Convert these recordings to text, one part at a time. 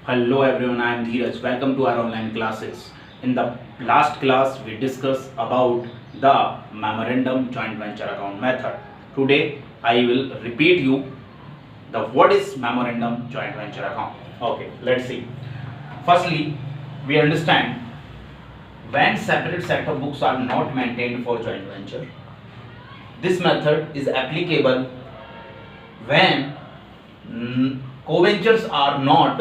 Hello everyone, I am Dheeraj. Welcome to our online classes. In the last class, we discussed about the memorandum joint venture account method. Today, I will repeat you the what is memorandum joint venture account. Okay, let's see. Firstly, we understand when separate set of books are not maintained for joint venture. This method is applicable when co-ventures are not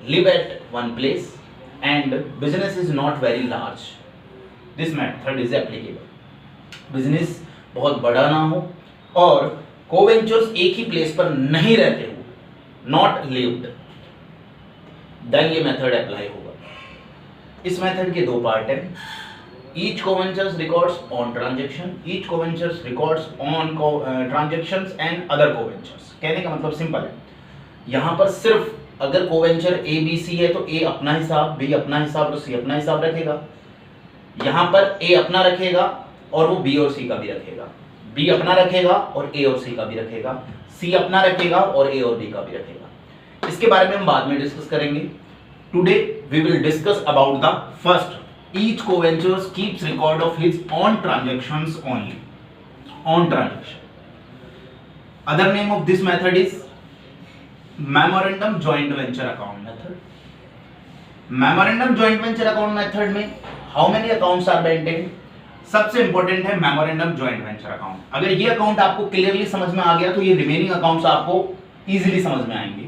live at one place and business is not very large. This method is applicable. Business बहुत बड़ा ना हो और co-ventures एक ही place पर नहीं रहते हो, नॉट लिव्ड, देन ये मेथड अप्लाई होगा. इस मेथड के दो पार्ट हैं. Each co-ventures records on transaction, each co-ventures records on transactions and other co-ventures. कहने का मतलब सिंपल है. यहाँ पर सिर्फ अगर co-venture A B C है तो A अपना हिसाब, B अपना हिसाब, तो C अपना हिसाब रखेगा. यहाँ पर A अपना रखेगा और वो B और C का भी रखेगा. B अपना रखेगा और A और C का भी रखेगा. C अपना रखेगा और A और B का भी रखेगा. इसके बारे में हम बाद में डिस्कस करेंगे. Today we will discuss about the first. Each co-venture keeps record of his own transactions only. On transaction. Other name of this method is memorandum joint venture account method. Memorandum joint venture account method में how many accounts are maintained? सबसे important है memorandum joint venture account. अगर ये account आपको clearly समझ में आ गया तो ये रिमेनिंग अकाउंट्स आपको इजीली समझ में आएंगे.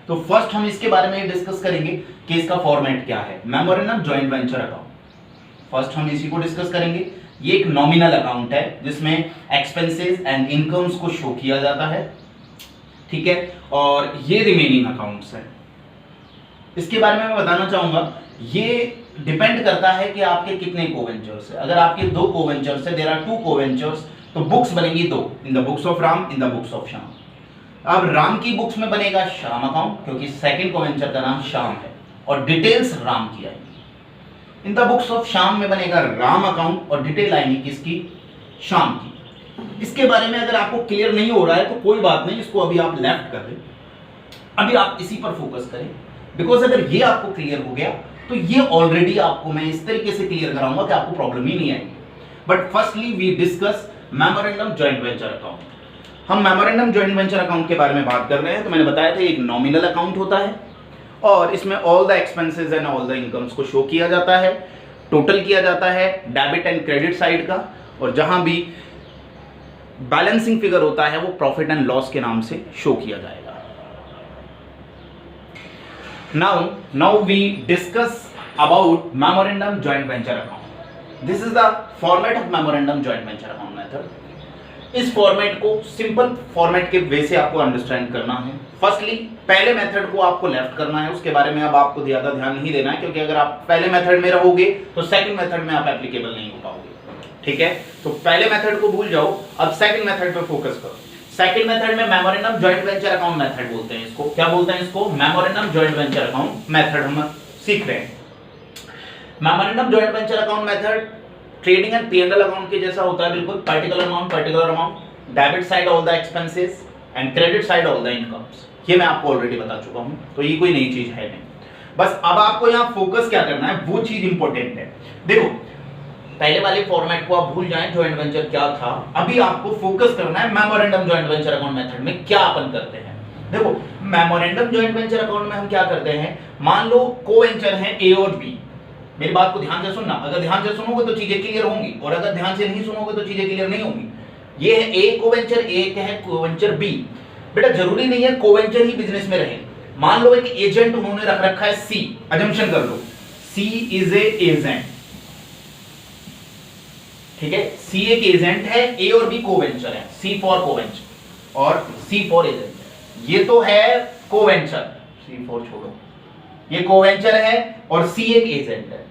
तो फर्स्ट हम इसके बारे में डिस्कस करेंगे कि इसका फॉर्मेट क्या है. Memorandum joint venture account, first हम इसी को डिस्कस करेंगे. ये एक नॉमिनल अकाउंट है जिसमें एक्सपेंसेस एंड इनकम्स को शो किया जाता है, ठीक है, और ये रिमेनिंग अकाउंट्स है. इसके बारे में मैं बताना चाहूंगा, ये डिपेंड करता है कि आपके कितने कोवेंचर्स है. अगर आपके दो कोवेंचर्स है, देयर आर टू कोवेंचर्स, तो बुक्स बनेंगी दो, इन the books of Ram, in the books of Shyam. अब राम की बुक्स में बनेगा श्याम अकाउंट क्योंकि सेकंड कोवेंचर का नाम श्याम है और डिटेल्स राम की आएगी. इन द बुक्स ऑफ श्याम में बनेगा राम अकाउंट और डिटेल आएगी किसकी? श्याम की. इसके बारे में अगर आपको क्लियर नहीं हो रहा है तो कोई बात नहीं, इसको अभी आप लेफ्ट कर दें, अभी आप इसी पर फोकस करें. बिकॉज अगर ये आपको क्लियर हो गया तो ये ऑलरेडी आपको मैं इस तरीके से क्लियर कराऊंगा कि आपको प्रॉब्लम ही नहीं आएगी. But firstly we discuss memorandum joint venture account. हम मेमोरेंडम जॉइंट वेंचर अकाउंट के बारे में बात कर रहे हैं. तो मैंने बताया था एक नॉमिनल अकाउंट होता है और इसमें all the expenses and all the incomes को शो किया जाता है, टोटल किया जाता है डेबिट एंड क्रेडिट साइड का, और जहां भी बैलेंसिंग फिगर होता है वो प्रॉफिट एंड लॉस के नाम से शो किया जाएगा. Now we discuss about memorandum joint venture account. This is the format of memorandum joint venture account method. इस फॉर्मेट को सिंपल फॉर्मेट के वे से आपको अंडरस्टैंड करना है. फर्स्टली पहले मेथड को आपको लेफ्ट करना है, उसके बारे में अब आपको ज्यादा ध्यान नहीं देना है क्योंकि अगर आप पहले मेथड में रहोगे तो सेकंड मेथड में आप एप्लीकेबल नहीं हो पाओगे, ठीक है. तो पहले मेथड को भूल जाओ, अब सेकंड मेथड पे फोकस करो. सेकंड मेथड में memorandum joint venture account method बोलते हैं इसको. क्या बोलते हैं इसको? Memorandum joint venture account method हम सीख रहे हैं. Memorandum joint venture account method trading and P&L account के जैसा होता है बिल्कुल. Particular amount, debit side all the expenses and credit side all the incomes. ये मैं आपको ऑलरेडी बता चुका हूं, तो ये कोई नई चीज है नहीं. बस अब आपको यहां फोकस क्या करना है, वो चीज इंपॉर्टेंट है. देखो पहले वाले फॉर्मेट को आप भूल जाएं, जॉइंट वेंचर क्या था. अभी आपको फोकस करना है memorandum joint venture account method में क्या अपन करते हैं. देखो मेमोरेंडम जॉइंट वेंचर अकाउंट में हम क्या करते हैं, मान लो को-वेंचर है A और B. मेरी बात को ध्यान से सुनना, अगर ध्यान से सुनोगे तो चीजें क्लियर होंगी और अगर ध्यान से नहीं सुनोगे तो चीजें क्लियर नहीं होंगी. ये है A को-वेंचर, एक है को-वेंचर B. बेटा जरूरी नहीं है को-वेंचर ही बिजनेस में रहे. मान लो एक एजेंट उन्होंने रख रखा है C, अजम्पशन कर लो C इज ए एजेंट, ठीक है. C एक एजेंट है, A और B को-वेंचर है. C फॉर को-वेंचर और C फॉर एजेंट. ये तो है को-वेंचर, C फॉर छोड़ो, ये को-वेंचर है और C एक एजेंट है.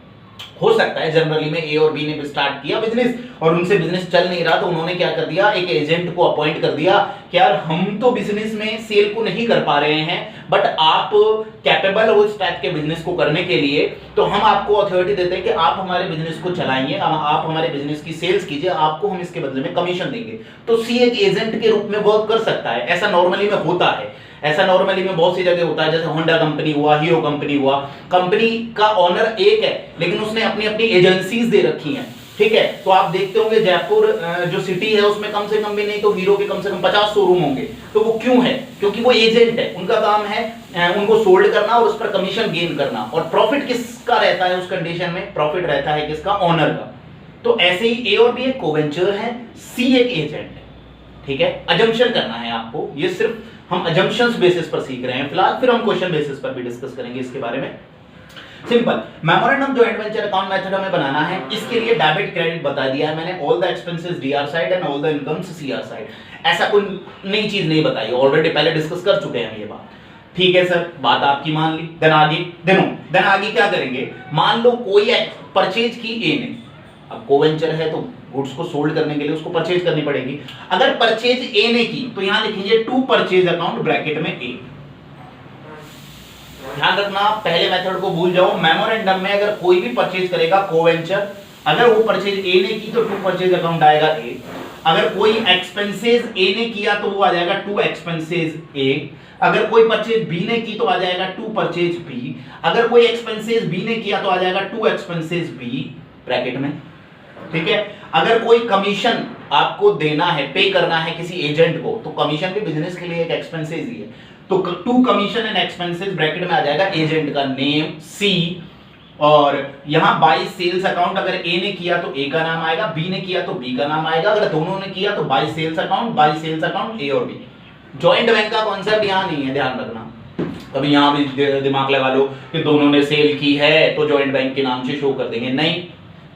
हो सकता है जनरली में A और B ने स्टार्ट किया बिजनेस और उनसे बिजनेस चल नहीं रहा तो उन्होंने क्या कर दिया, एक एजेंट को अपॉइंट कर दिया कि यार हम तो बिजनेस में सेल को नहीं कर पा रहे हैं बट आप कैपेबल हो इस टाइप के बिजनेस को करने के लिए, तो हम आपको अथॉरिटी देते हैं कि आप हमारे बिजनेस को चलाइए, आप हमारे बिजनेस की सेल्स कीजिए, आपको हम इसके बदले में कमीशन देंगे. तो C एक एजेंट के रूप में वर्क कर सकता है, ऐसा नॉर्मली में होता है. ऐसा नॉर्मली में बहुत सी जगह होता है, जैसे होंडा कंपनी हुआ, हीरो कंपनी हुआ, कंपनी का ओनर एक है लेकिन उसने अपनी अपनी एजेंसीज दे रखी हैं, ठीक है। तो आप देखते होंगे जयपुर जो सिटी है उसमें कम से कम भी नहीं तो हीरो के कम से कम 50 शोरूम होंगे। तो वो क्यों है? क्योंकि वो एजेंट है, उनका काम है उनको सोल्ड करना और उस पर कमीशन गेन करना, और प्रॉफिट किसका रहता है उस कंडीशन में? प्रॉफिट रहता है किसका? ओनर का। तो ऐसे ही ए और बी एक कोवेंचर है, सी एक एजेंट है, ठीक है। अजम्पशन करना है आपको, ये सिर्फ हम अजम्पशंस बेसिस पर सीख रहे हैं फिलहाल, फिर हम क्वेश्चन बेसिस पर भी डिस्कस करेंगे इसके बारे में। Simple memorandum joint venture account method हमें बनाना है, इसके लिए डेबिट क्रेडिट बता दिया है मैंने, all the expenses DR side and all the incomes CR side. ऐसा कोई नई चीज नहीं बताई, ऑलरेडी पहले डिस्कस कर चुके हैं हम ये बात, ठीक है सर, बात आपकी मान ली। देन आगे क्या करेंगे? मान लो कोई परचेज की ए ने, अब कोवेंचर है तो गुड्स को सोल्ड करने के लिए उसको परचेज करनी पड़ेगी। अगर परचेज ए ने की तो यहां लिखेंगे टू परचेज अकाउंट ब्रैकेट में ए। ध्यान रखना, पहले मेथड को भूल जाओ। मेमोरेंडम में अगर कोई भी परचेज करेगा कोवेंचर, अगर वो परचेज ए ने की तो टू परचेज अकाउंट आएगा ए। अगर कोई एक्सपेंसेस ए ने किया तो वो आ जाएगा टू एक्सपेंसेस ए। अगर कोई परचेज बी ने की तो आ जाएगा टू परचेज बी। अगर कोई एक्सपेंसेस बी ने किया तो आ जाएगा टू एक्सपेंसेस बी ब्रैकेट में, ठीक है। अगर कोई कमीशन आपको देना है, पे करना है किसी एजेंट को, तो कमीशन भी बिजनेस के लिए एक एक्सपेंसेस ही है, तो to commission and expenses bracket में आ जाएगा एजेंट का नेम सी। और यहां बाय सेल्स अकाउंट अगर ए ने किया तो ए का नाम आएगा, बी ने किया तो बी का नाम आएगा, अगर दोनों ने किया तो बाय सेल्स अकाउंट ए और बी। जॉइंट बैंक का कॉन्सेप्ट यहां नहीं है, ध्यान रखना। कभी यहां भी दिमाग लगा लो कि दोनों ने सेल की है तो जॉइंट बैंक के नाम से शो कर देंगे, नहीं,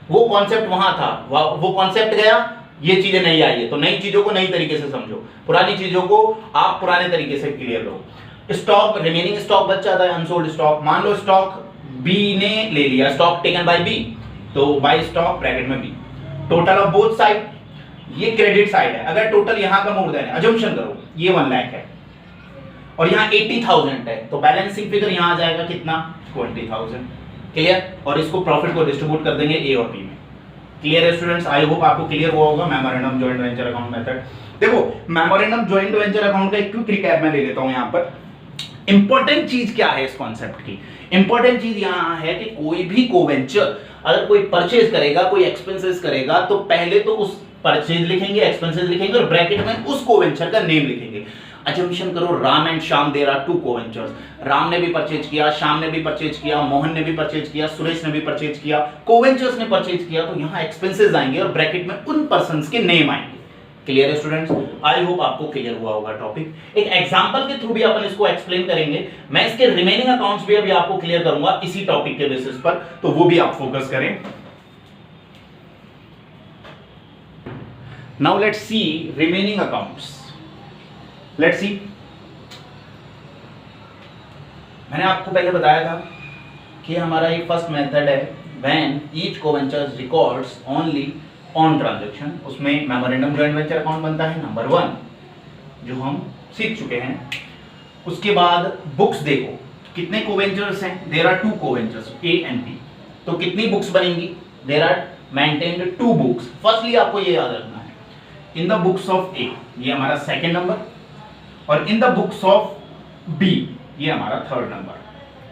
वो कॉन्सेप्ट वहां था, वो कॉन्सेप्ट गया, ये चीजें नहीं आई है। तो नई चीजों को नई तरीके से समझो, पुरानी चीजों को आप पुराने तरीके से क्लियर लो। स्टॉक, रिमेनिंग स्टॉक बच जाता है, अनसोल्ड स्टॉक। मान लो स्टॉक बी ने ले लिया, स्टॉक टेकन बाय बी, तो बाय स्टॉक ब्रैकेट में B. Total of both side, ये क्रेडिट साइड है। अगर टोटल यहां का मोर देन है, अजम्पशन करो ये 1 लाख है और यहां 80,000 है, तो बैलेंसिंग फिगर यहां आ जाएगा कितना? 20,000। क्लियर? और इसको प्रॉफिट को डिस्ट्रीब्यूट कर देंगे ए और बी में। क्लियर है स्टूडेंट्स? आई होप आपको क्लियर हुआ होगा memorandum joint venture account method. देखो मेमोरेंडम जॉइंट वेंचर अकाउंट का एक क्विक रिकैप मैं ले लेता हूं यहां पर। इंपॉर्टेंट चीज क्या है इस कॉन्सेप्ट की? इंपॉर्टेंट चीज यहां है कि कोई भी कोवेंचर अगर कोई परचेज करेगा, कोई एक्सपेंसेस करेगा, तो पहले तो उस परचेज लिखेंगे, एक्सपेंसेस लिखेंगे और ब्रैकेट में उस कोवेंचर का नेम लिखेंगे। अजम्पशन करो Ram and Shyam there are two coventurers, Ram ने भी परचेज किया, श्याम ने भी परचेज किया, मोहन ने भी परचेज किया, सुरेश ने भी परचेज किया, कोवेंचर्स ने परचेज किया, तो यहां एक्सपेंसेस आएंगे और ब्रैकेट में उन पर्संस के नेम आएंगे। क्लियर है स्टूडेंट्स? आई होप आपको क्लियर हुआ होगा टॉपिक। एक एग्जांपल के थ्रू भी अपन इसको एक्सप्लेन करेंगे, मैं इसके रिमेनिंग अकाउंट्स भी अभी आपको क्लियर करूंगा इसी टॉपिक के बेसिस पर, तो वो भी आप फोकस करें। Now let's see remaining accounts. Let's see, मैंने आपको पहले बताया था कि हमारा ये फर्स्ट मेथड है when each coventurers records only on transaction, उसमें मेमोरेंडम जॉइंट वेंचर अकाउंट बनता है नंबर 1 जो हम सीख चुके हैं। उसके बाद बुक्स देखो कितने कोवेंचर्स हैं, there are 2 coventurers A and B, तो कितनी बुक्स बनेंगी? There are maintained 2 books. Firstly आपको ये याद रखना है, in the books of A ये हमारा सेकंड नंबर, और in the books of B ये हमारा थर्ड नंबर।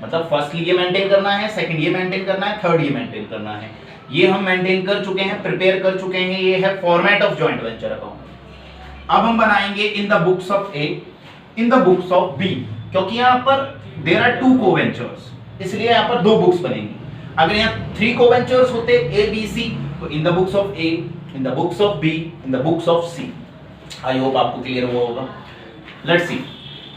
मतलब फर्स्टली ये मेंटेन करना है, सेकंड ये मेंटेन करना है, थर्ड ये मेंटेन करना है। ये हम मेंटेन कर चुके हैं, प्रिपेयर कर चुके हैं, ये है format of joint venture account. अब हम बनाएंगे in the books of A, in the books of B, क्योंकि यहां पर देयर आर 2 कोवेंचर्स, इसलिए यहां पर 2 बुक्स बनेंगी। अगर यहां 3 कोवेंचर्स होते ए बी सी, तो in the books of A, in the books of B, in the books of C. I hope आपको क्लियर हुआ होगा। लेट्स सी,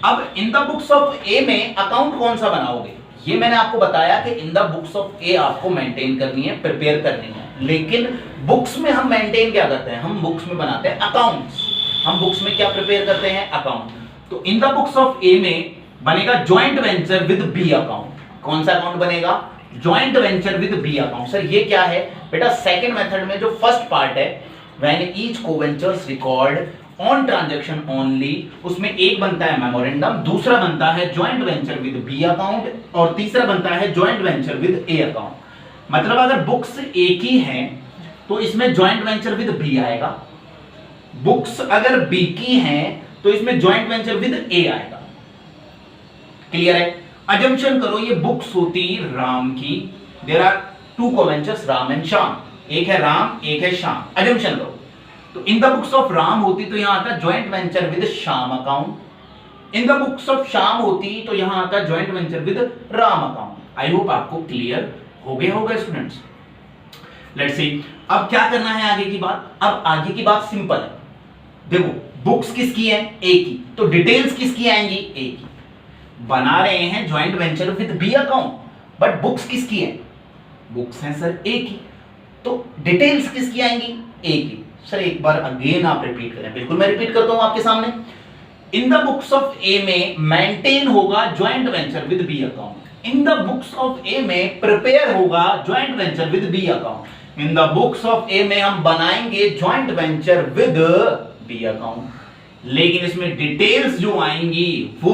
अब in the books of A में अकाउंट कौन सा बनाओगे? ये मैंने आपको बताया कि इन द बुक्स ऑफ ए आपको मेंटेन करनी है, प्रिपेयर करनी है, लेकिन बुक्स में हम मेंटेन क्या करते हैं? हम बुक्स में बनाते हैं अकाउंट्स। हम बुक्स में क्या प्रिपेयर करते हैं? अकाउंट। तो in the books of A में बनेगा joint venture with B account. कौन सा अकाउंट बनेगा? Joint venture with B account. Sir ये क्या है बेटा? सेकंड मेथड में जो फर्स्ट पार्ट है when each coventurers record on transaction only, उसमें एक बनता है मेमोरेंडम, दूसरा बनता है joint venture with B account, और तीसरा बनता है joint venture with A account. मतलब अगर बुक्स एक ही हैं तो इसमें जॉइंट वेंचर विद बी आएगा, बुक्स अगर बी की हैं तो इसमें जॉइंट वेंचर विद ए आएगा। क्लियर है? अजम्पशन करो ये बुक्स होती राम की, there are two coventurers Ram and Shyam, एक है राम एक है श्याम, अजम्पशन करो। तो in the books of Ram होती तो यहां आता joint venture with Shyam account, in the books of Shyam होती तो यहां आता joint venture with Ram account. I hope आपको क्लियर हो गया होगा स्टूडेंट्स। लेट्स सी अब क्या करना है आगे की बात। अब आगे की बात सिंपल है, देखो बुक्स किसकी है? ए की, तो डिटेल्स किसकी आएंगी? ए की। बना रहे हैं joint venture with B account, but books किसकी है? बुक्स हैं सर ए की, तो डिटेल्स किसकी आएंगी? ए की। सर एक बार अगेन आप रिपीट करें। बिल्कुल मैं रिपीट करता हूं आपके सामने। In the books of A में मेंटेन होगा joint venture with B account, in the books of A में प्रिपेयर होगा joint venture with B account, in the books of A में हम बनाएंगे joint venture with B account. लेकिन इसमें details जो आएंगी वो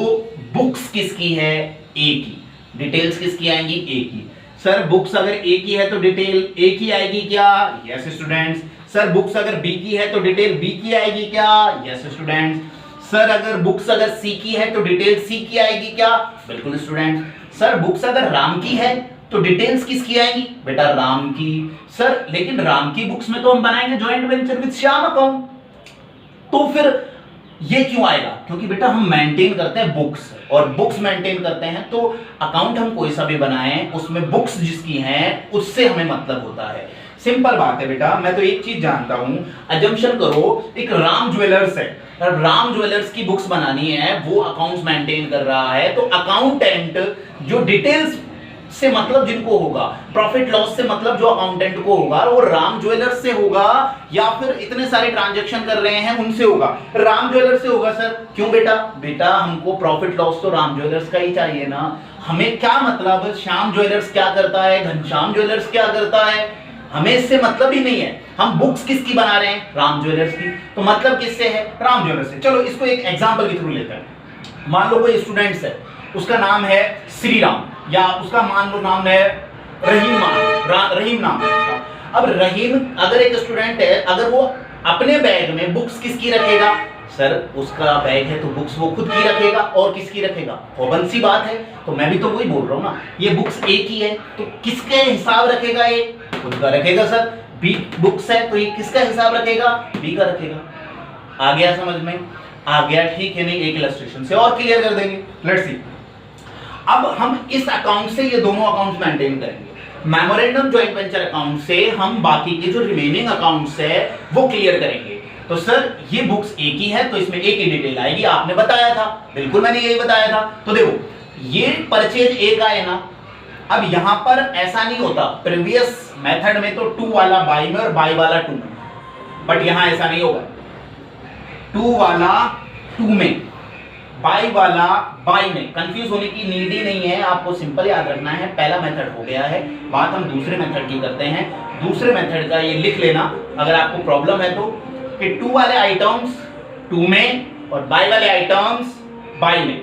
बुक्स किसकी है? ए की। डिटेल्स किसकी आएंगी? ए की। सर बुक्स अगर ए की है तो डिटेल ए की आएगी क्या? Yes students. सर बुक्स अगर बी की है तो डिटेल बी की आएगी क्या? Yes students. सर अगर बुक्स अगर सी की है तो डिटेल सी की आएगी क्या? बिल्कुल स्टूडेंट्स। सर बुक्स अगर राम की है तो डिटेल्स किसकी आएगी? बेटा राम की। सर लेकिन राम की बुक्स में तो हम बनाएंगे joint venture with Shyam account, तो फिर ये क्यों आएगा? क्योंकि बेटा हम मेंटेन करते हैं बुक्स, और बुक्स मेंटेन करते हैं तो अकाउंट हम कोई सा भी बनाएं उसमें बुक्स जिसकी हैं उससे हमें मतलब होता है। सिंपल बात है बेटा। मैं तो एक चीज जानता हूं, अजम्पशन करो एक राम ज्वेलर्स है, राम ज्वेलर्स की बुक्स बनानी है, वो अकाउंट्स मेंटेन कर रहा है, तो अकाउंटेंट जो डिटेल्स से मतलब जिनको होगा, प्रॉफिट लॉस से मतलब जो अकाउंटेंट को होगा वो राम ज्वेलर्स से होगा या फिर इतने सारे ट्रांजैक्शन कर रहे हैं उनसे होगा? राम ज्वेलर्स से होगा सर। क्यों बेटा? बेटा हमको प्रॉफिट लॉस तो राम ज्वेलर्स का ही चाहिए ना। हमें क्या मतलब श्याम ज्वेलर्स क्या करता है, घनश्याम ज्वेलर्स क्या करता है, हमें इससे मतलब ही नहीं है। हम बुक्स किसकी बना रहे हैं? राम ज्वेलर्स की। तो मतलब किससे है? राम ज्वेलर्स से। चलो इसको एक एग्जांपल के थ्रू लेते हैं। मान लो कोई स्टूडेंट्स है, उसका नाम है श्री राम, या उसका मान लो नाम है रहीम नाम है उसका। अब रहीम अगर एक स्टूडेंट है, अगर वो अपने बैग में बुक्स किसकी रखेगा? सर उसका बैग है तो बुक्स वो खुद की रखेगा, और किसकी रखेगा? कॉमन सी बात है। तो मैं भी तो वही बोल रहा हूं ना, ये बुक्स ए की है तो किसके हिसाब रखेगा? ये खुद का रखेगा सर। बी बुक्स है तो ये किसका हिसाब रखेगा? बी का रखेगा। आ गया समझ में? आ गया, ठीक है। नहीं एक इलस्ट्रेशन से और क्लियर कर देंगे। लेट्स सी अब हम इस अकाउंट से ये दोनों अकाउंट्स मेंटेन करेंगे। मेमोरेंडम जॉइंट वेंचर अकाउंट से हम बाकी के जो रिमेनिंग अकाउंट्स है वो क्लियर करेंगे। तो सर ये बुक्स ए की है तो इसमें ए की डिटेल आएगी, आपने बताया था। बिल्कुल मैंने यही बताया था। तो देखो ये परचेज ए का है ना। अब यहां पर ऐसा नहीं होता, प्रीवियस मेथड में तो टू वाला बाई में और बाई वाला टू में, बट यहां ऐसा नहीं होगा। टू वाला टू में, बाई वाला बाई में। कंफ्यूज होने की नीड ही नहीं है, आपको सिंपल याद रखना है। पहला मेथड हो गया है, बात हम दूसरे मेथड की करते हैं। दूसरे मेथड का ये लिख लेना अगर आपको प्रॉब्लम है तो, कि टू वाले आइटम्स टू में और बाई वाले आइटम्स बाई में।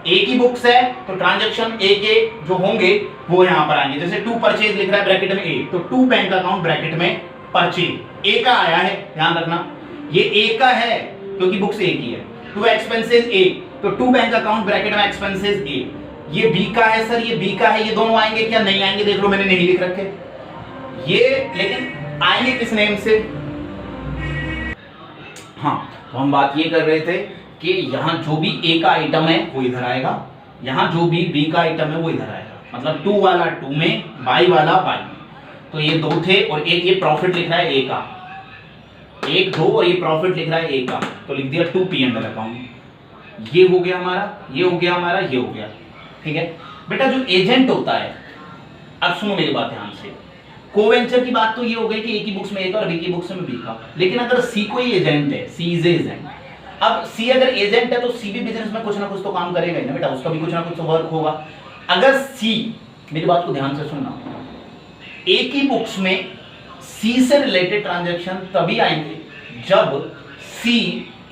ए की बुक्स है तो ट्रांजैक्शन ए के जो होंगे वो यहां पर आएंगे। जैसे टू परचेज लिख रहा है ब्रैकेट में ए, तो टू बैंक अकाउंट ब्रैकेट में परचेज ए का आया है, ध्यान रखना ये ए का है क्योंकि बुक्स ए की है। टू एक्सपेंसेस ए, तो टू बैंक अकाउंट ब्रैकेट में एक्सपेंसेस ए। ये बी का है सर, ये बी का है, ये दोनों आएंगे क्या? नहीं आएंगे, देख लो मैंने नहीं लिख रखे ये, लेकिन आएंगे किस नेम से? हाँ तो हम बात ये कर रहे थे कि यहां जो भी ए का आइटम है वो इधर आएगा, यहां जो भी बी का आइटम है वो इधर आएगा। मतलब टू वाला टू में, बाई वाला बाई में। तो ये दो थे और एक ये प्रॉफिट लिख रहा है ए का, एक दो और ये प्रॉफिट लिख रहा है ए का, तो लिख दिया to P and L account. ये हो गया हमारा, ये हो गया हमारा, ये हो गया। ठीक है बेटा, जो एजेंट होता है, अब सुनो मेरी बात ध्यान से। कोवेंचर की बात तो ये हो गई कि ए की बुक्स में ए का और बी की बुक्स में बी का, लेकिन अगर सी कोई एजेंट है, सी इज एजेंट। अब सी अगर एजेंट है तो सी भी बिजनेस में कुछ ना कुछ तो काम करेगा ही ना बेटा, उसका भी कुछ ना कुछ तो वर्क होगा। अगर सी, मेरी बात को ध्यान से सुनना, ए की बुक्स में सी से रिलेटेड ट्रांजैक्शन तभी आएंगे जब सी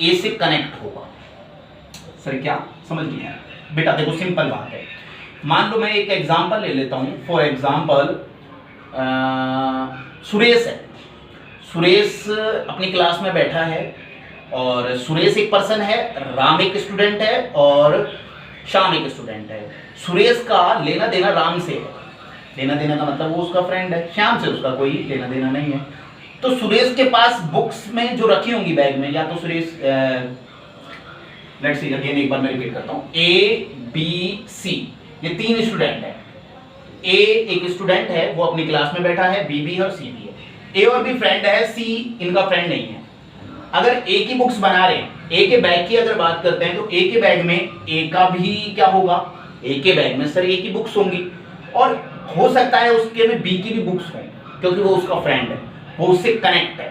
ए से कनेक्ट होगा। सर क्या समझ नहीं आया बेटा? देखो सिंपल बात है, मान लो मैं एक एग्जांपल ले लेता हूं। फॉर एग्जांपल सुरेश है, सुरेश अपनी क्लास में बैठा है और सुरेश एक पर्सन है, राम एक स्टूडेंट है और श्याम एक स्टूडेंट है, सुरेश का लेना देना राम से है, लेना देना का मतलब वो उसका फ्रेंड है, श्याम से उसका कोई लेना देना नहीं है। तो सुरेश के पास बुक्स में जो रखी होंगी बैग में, या तो सुरेश लेट्स सी अगेन, एक बार मैं रिपीट करता हूँ, ए बी सी ये 3 स्टूडेंट है। ए एक स्टूडेंट है, वो अपनी क्लास में बैठा है, बी भी है और सी भी है। ए और बी फ्रेंड है, सी इनका फ्रेंड नहीं है। अगर ए की बुक्स बना रहे हैं, ए के बैग की अगर बात करते हैं तो ए के बैग में ए का भी क्या होगा, ए के बैग में सर ए की बुक्स होंगी, और हो सकता है उसके में बी की भी बुक्स हों, क्योंकि वो उसका फ्रेंड है, वो उससे कनेक्ट है।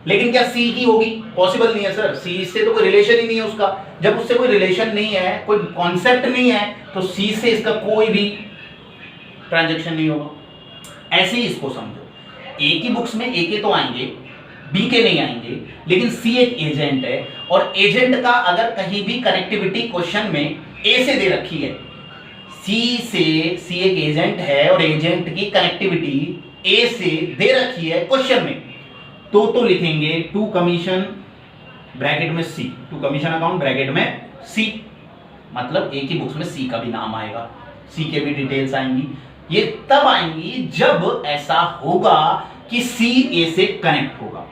लेकिन क्या सी की होगी? पॉसिबल नहीं है सर, सी से तो कोई रिलेशन ही नहीं है उसका। जब उससे कोई रिलेशन नहीं है, कोई कॉन्सेप्ट नहीं है, तो सी से इसका कोई भी ट्रांजैक्शन नहीं होगा। ऐसे ही इसको समझो, ए की बुक्स में ए के तो आएंगे, बी के नहीं आएंगे, लेकिन सी एक एजेंट है, और एजेंट का अगर कहीं भी कनेक्टिविटी क्वेश्चन में ए से दे रखी है, सी एक एजेंट है और एजेंट की कनेक्टिविटी ए से दे रखी है क्वेश्चन में, तो लिखेंगे टू कमीशन ब्रैकेट में सी, टू कमीशन अकाउंट ब्रैकेट में सी, मतलब ए की बुक्स में सी का भी नाम आएगा, सी के भी डिटेल्स आएंगी। ये तब आएंगी जब ऐसा होगा कि सी ए से कनेक्ट होगा।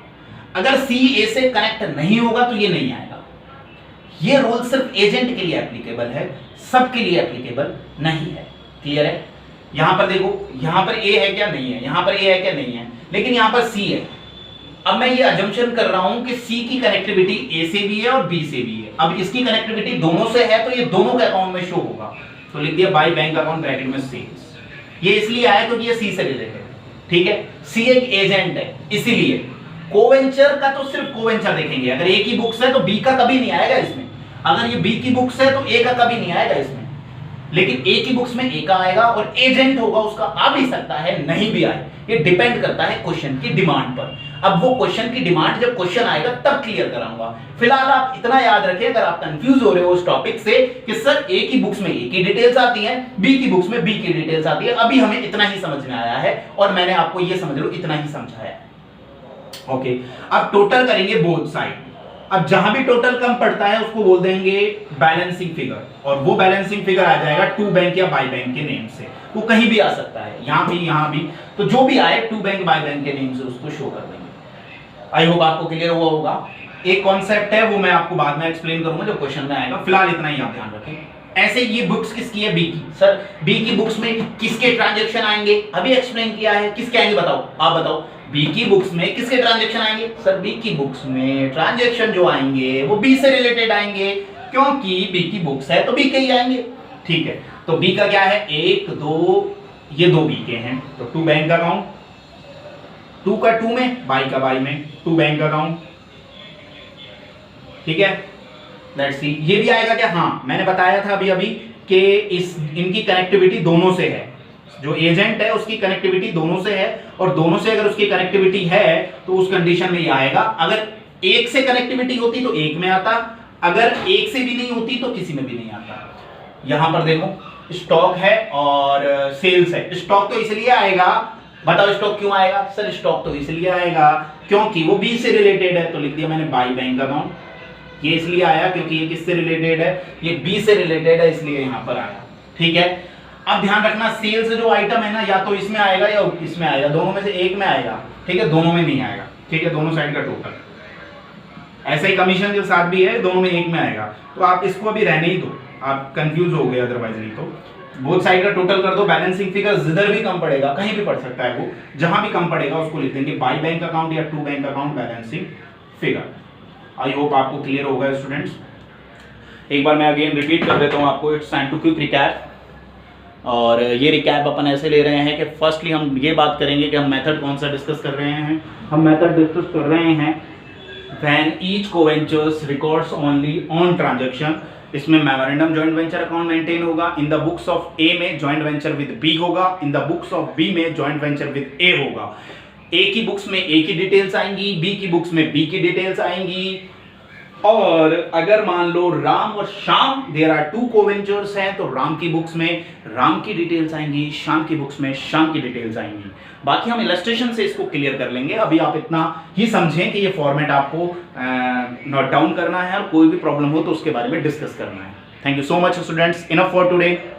अगर सी ए से कनेक्ट नहीं होगा तो ये नहीं आएगा। ये रूल सिर्फ एजेंट के लिए एप्लीकेबल है, सबके लिए एप्लीकेबल नहीं है। क्लियर है? यहां पर देखो, यहां पर ए है क्या? नहीं है। यहां पर ए है क्या? नहीं है। लेकिन यहां पर सी है। अब मैं ये अजम्पशन कर रहा हूं कि सी की कनेक्टिविटी ए से भी है और बी से भी है। अब इसकी कनेक्टिविटी दोनों से है, तो ये दोनों के अकाउंट में शो होगा। तो लिख दिया बाय बैंक अकाउंट ब्रैकेट में सेल्स। ये इसलिए आया क्योंकि ये सी से रिलेटेड है। ठीक है, सी एक एजेंट है, इसीलिए कोवेंचर का तो सिर्फ कोवेंचर देखेंगे। अगर ए की बुक्स है तो बी का कभी नहीं आएगा इसमें, अगर ये बी की बुक्स है तो ए का कभी नहीं आएगा इसमें। लेकिन ए की बुक्स में ए का आएगा, और एजेंट होगा उसका आ भी सकता है, नहीं भी आए। ये डिपेंड करता है क्वेश्चन की डिमांड पर। अब वो क्वेश्चन की डिमांड जब क्वेश्चन आएगा तब क्लियर कराऊंगा। फिलहाल आप इतना याद रखिए, अगर आप कंफ्यूज हो रहे हो उस टॉपिक से कि सर ए की बुक्स में ए की डिटेल्स आती हैं, बी की बुक्स में बी की डिटेल्स आती है, अभी हमें इतना ही समझ में आया है, और मैंने आपको ये समझ लो इतना ही समझाया है। ओके, अब टोटल करेंगे बोथ साइड। अब जहां भी टोटल कम पड़ता है उसको बोल देंगे बैलेंसिंग फिगर, और वो बैलेंसिंग फिगर आ जाएगा टू बैंक या बाय बैंक के नेम से। वो कहीं भी आ सकता है, यहां भी, तो जो भी आए टू बैंक बाय बैंक के नेम से उसको शो कर देंगे। आई होप आपको क्लियर हुआ होगा। एक कॉन्सेप्ट है वो मैं आपको बाद में एक्सप्लेन करूंगा जो क्वेश्चन में आएगा, फिलहाल इतना ही आप ध्यान रखें। ऐसे ये बुक्स किसकी है? बी की। सर बी की बुक्स में किसके ट्रांजैक्शन आएंगे? अभी एक्सप्लेन किया है। किसके आएंगे बताओ, आप बताओ। बी की बुक्स में किसके ट्रांजैक्शन आएंगे? सर बी की बुक्स में ट्रांजैक्शन जो आएंगे वो बी से रिलेटेड आएंगे, क्योंकि बी की बुक्स है तो बी के ही आएंगे। ठीक है, तो बी का क्या है? 1 2, ये 2 बी के हैं, तो टू बैंक अकाउंट, 2 का 2 में, बाई का बाई में, टू बैंक अकाउंट। ठीक है, लेट्स सी ये भी आएगा क्या? हाँ, मैंने बताया था अभी कि इनकी कनेक्टिविटी दोनों से है। जो एजेंट है उसकी कनेक्टिविटी दोनों से है, और दोनों से अगर उसकी कनेक्टिविटी है तो उस कंडीशन में ये आएगा। अगर एक से कनेक्टिविटी होती तो एक में आता, अगर एक से भी नहीं होती तो किसी में भी नहीं आता। यहां पर देखो, स्टॉक है और सेल्स है। स्टॉक तो इसलिए आएगा, बताओ स्टॉक क्यों आएगा? सर स्टॉक तो इसलिए आएगा क्योंकि वो बी से रिलेटेड है, तो लिख दिया मैंने बाय बैंक अकाउंट। ये इसलिए आया क्योंकि ये किससे रिलेटेड है? ये बी से रिलेटेड है, इसलिए यहां पर आया। ठीक है, अब ध्यान रखना सेल्स जो आइटम है ना, या तो इसमें आएगा या इसमें आएगा, दोनों में से एक में आएगा। ठीक है, दोनों में नहीं आएगा। ठीक है, दोनों साइड का टोटल। ऐसे ही कमीशन के साथ भी है, दोनों में एक में आएगा। तो आप इसको अभी रहने ही दो, आप कंफ्यूज हो गए अदरवाइज। नहीं तो बोथ साइड का टोटल कर दो। बैलेंसिंग फिगर जिधर भी कम पड़ेगा, कहीं भी पड़ सकता है, वो जहां भी कम पड़ेगा उसको लिख देंगे बाय बैंक अकाउंट या to bank account balancing figure. I hope आपको क्लियर होगा स्टूडेंट्स। एक बार मैं अगेन रिपीट कर देता हूं आपको, it's time to quick recap. और ये रिकैप अपन ऐसे ले रहे हैं कि फर्स्टली हम ये बात करेंगे कि हम मेथड कौन सा डिस्कस कर रहे हैं। हम मेथड डिस्कस कर रहे हैं when each coventurers records only on transaction. इसमें memorandum joint venture account maintain होगा। In the books of A में जॉइंट वेंचर विद बी होगा, in the books of B में जॉइंट वेंचर विद ए होगा। A की books में ए की details आएंगी, बी की बुक्स में बी की डिटेल्स आएंगी। और अगर मान लो राम और Shyam, there are two coventures हैं, तो राम की बुक्स में राम की डिटेल्स आएंगी, श्याम की बुक्स में श्याम की डिटेल्स आएंगी। बाकी हम इलस्ट्रेशन से इसको क्लियर कर लेंगे। अभी आप इतना ही समझें कि ये फॉर्मेट आपको नोट डाउन करना है, और कोई भी प्रॉब्लम हो तो उसके बारे में डिस्कस करना है। Thank you so much, students. Enough for today.